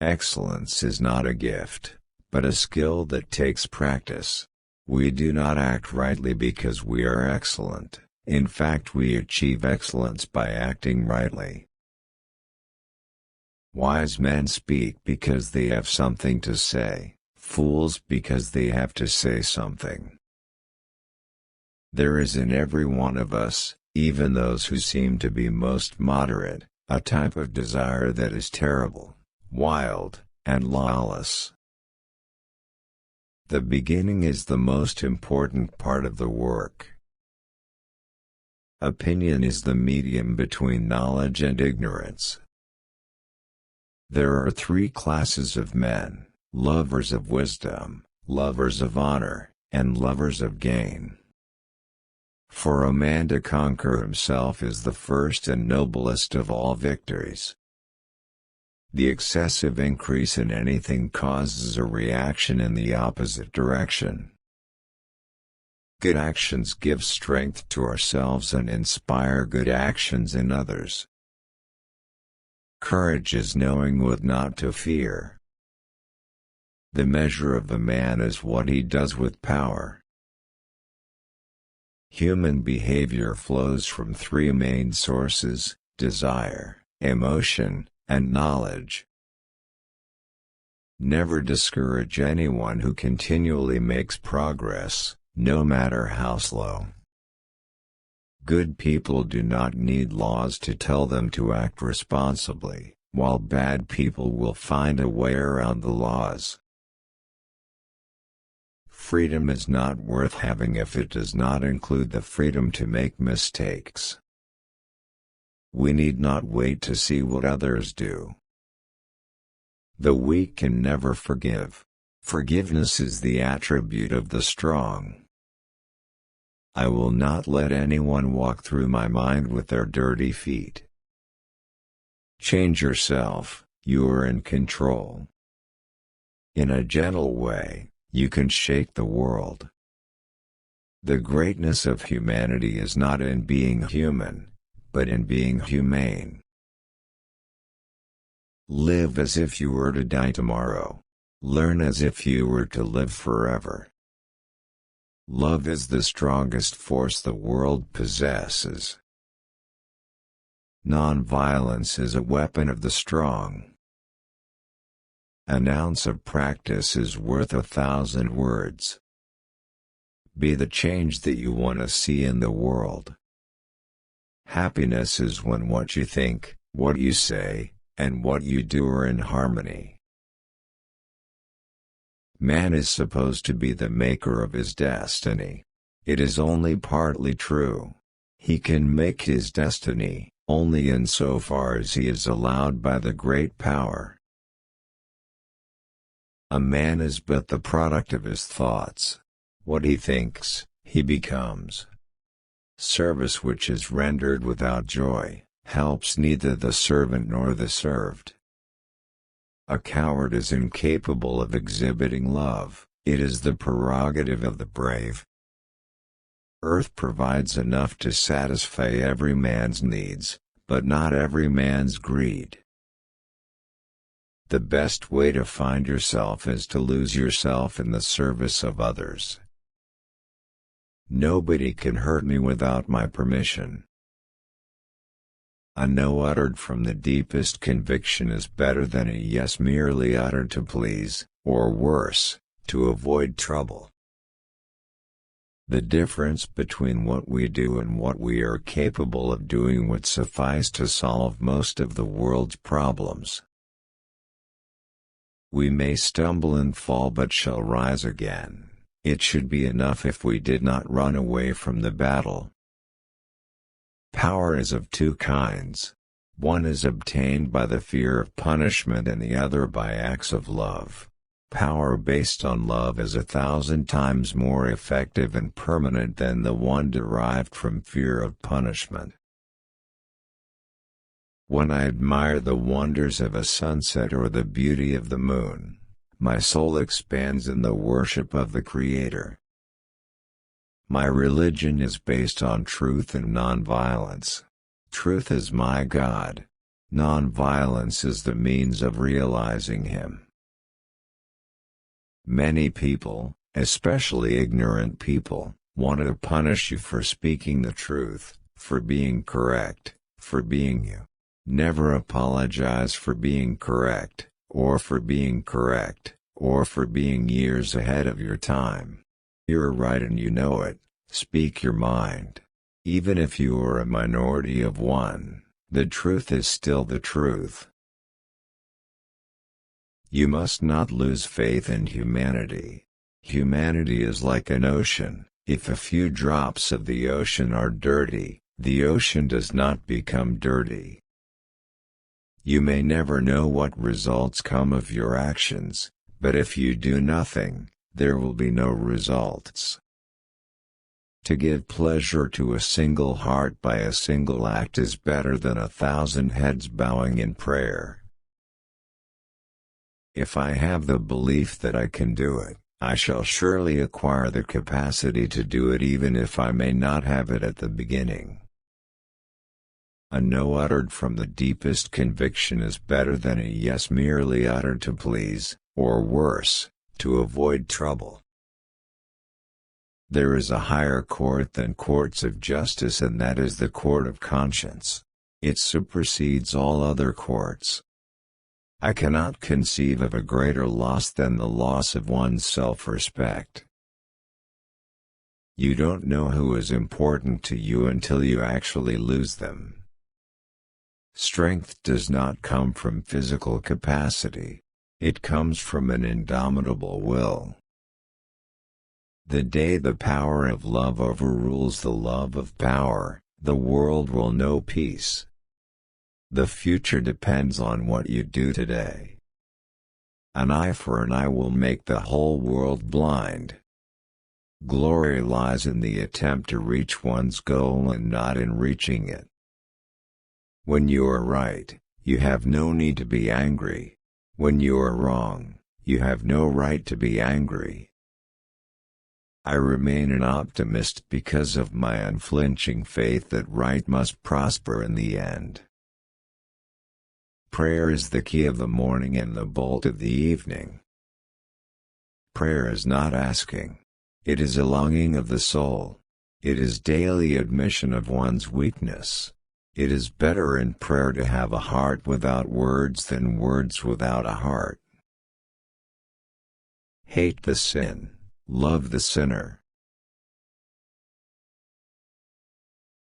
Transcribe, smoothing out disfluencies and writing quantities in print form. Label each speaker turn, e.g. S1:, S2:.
S1: Excellence is not a gift, but a skill that takes practice. We do not act rightly because we are excellent. In fact, we achieve excellence by acting rightly. Wise men speak because they have something to say, fools because they have to say something. There is in every one of us, even those who seem to be most moderate, a type of desire that is terrible, wild, and lawless. The beginning is the most important part of the work. Opinion is the medium between knowledge and ignorance. There are three classes of men: lovers of wisdom, lovers of honor, and lovers of gain. For a man to conquer himself is the first and noblest of all victories. The excessive increase in anything causes a reaction in the opposite direction. Good actions give strength to ourselves and inspire good actions in others. Courage is knowing what not to fear. The measure of a man is what he does with power. Human behavior flows from three main sources: desire, emotion, and knowledge. Never discourage anyone who continually makes progress, no matter how slow. Good people do not need laws to tell them to act responsibly, while bad people will find a way around the laws. Freedom is not worth having if it does not include the freedom to make mistakes. We need not wait to see what others do. The weak can never forgive. Forgiveness is the attribute of the strong. I will not let anyone walk through my mind with their dirty feet. Change yourself, you are in control. In a gentle way, you can shake the world. The greatness of humanity is not in being human, but in being humane. Live as if you were to die tomorrow. Learn as if you were to live forever. Love is the strongest force the world possesses. Nonviolence is a weapon of the strong. An ounce of practice is worth 1,000 words. Be the change that you want to see in the world. Happiness is when what you think, what you say, and what you do are in harmony. Man is supposed to be the maker of his destiny. It is only partly true. He can make his destiny only insofar as he is allowed by the great power. A man is but the product of his thoughts. What he thinks, he becomes. Service which is rendered without joy helps neither the servant nor the served. A coward is incapable of exhibiting love. It is the prerogative of the brave. Earth provides enough to satisfy every man's needs, but not every man's greed. The best way to find yourself is to lose yourself in the service of others. Nobody can hurt me without my permission. A no uttered from the deepest conviction is better than a yes merely uttered to please, or worse, to avoid trouble. The difference between what we do and what we are capable of doing would suffice to solve most of the world's problems. We may stumble and fall but shall rise again. It should be enough if we did not run away from the battle. Power is of two kinds. One is obtained by the fear of punishment and the other by acts of love. Power based on love is 1,000 times more effective and permanent than the one derived from fear of punishment. When I admire the wonders of a sunset or the beauty of the moon, my soul expands in the worship of the Creator. My religion is based on truth and nonviolence. Truth is my God. Non-violence is the means of realizing Him. Many people, especially ignorant people, want to punish you for speaking the truth, for being correct, for being you. Never apologize for being correct, or for being correct, or for being years ahead of your time. You're right and you know it. Speak your mind. Even if you are a minority of one, the truth is still the truth. You must not lose faith in humanity. Humanity is like an ocean. If a few drops of the ocean are dirty, the ocean does not become dirty. You may never know what results come of your actions, but if you do nothing, there will be no results. To give pleasure to a single heart by a single act is better than 1,000 heads bowing in prayer. If I have the belief that I can do it, I shall surely acquire the capacity to do it even if I may not have it at the beginning. A no uttered from the deepest conviction is better than a yes merely uttered to please, or worse, to avoid trouble. There is a higher court than courts of justice, and that is the court of conscience. It supersedes all other courts. I cannot conceive of a greater loss than the loss of one's self-respect. You don't know who is important to you until you actually lose them. Strength does not come from physical capacity. It comes from an indomitable will. The day the power of love overrules the love of power, the world will know peace. The future depends on what you do today. An eye for an eye will make the whole world blind. Glory lies in the attempt to reach one's goal and not in reaching it. When you are right, you have no need to be angry. When you are wrong, you have no right to be angry. I remain an optimist because of my unflinching faith that right must prosper in the end. Prayer is the key of the morning and the bolt of the evening. Prayer is not asking. It is a longing of the soul. It is daily admission of one's weakness. It is better in prayer to have a heart without words than words without a heart. Hate the sin, love the sinner.